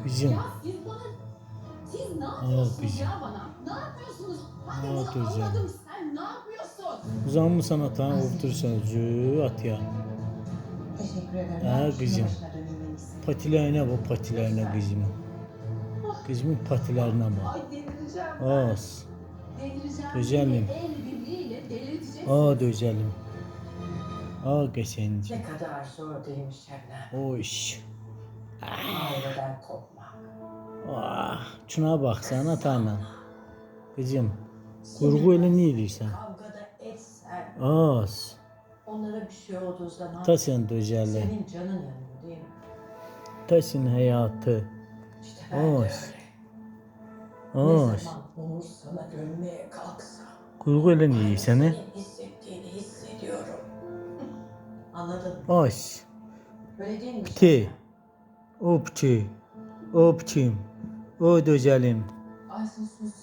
Kızım. Ya siz ne Aa, yapıyorsunuz kızım. ya bana? Ne yapıyorsunuz? Hadi Aa, bunu güzel. anladım. Sen ne yapıyorsun? Uzanmışsan atağın otursan zü at ya. Teşekkür ederim. Ha kızım. Başına dönülmelisin. Patilerine bak patilerine kızım. Kızımın patilerine bak. Ay delireceğim ben. Az. Delireceğim. Güzelim. Beni el birliğiyle delirteceksin. Aa güzelim. Aa geçenci. Ne kadar zor değilmiş Şebnem. Oş. Aileden kopmak. Ah, şuna bak sen atağına. Kızım. Kurgu ile ne ediyorsun? Kavgada etsen, Az. onlara bir şey olduğu zaman Ta sen güzelim. senin canın yanıyor değil mi? Ta sen hayatı. İşte ben de Oz. öyle. Ne Az. zaman Onur sana dönmeye kalksa, Kurgu ile ne ediyorsun? senin hissettiğini hissediyorum. Anladın mı? Az. Öyle değil mi? Ti. Opçu. Opçum. O güzelim. Ay sus sus.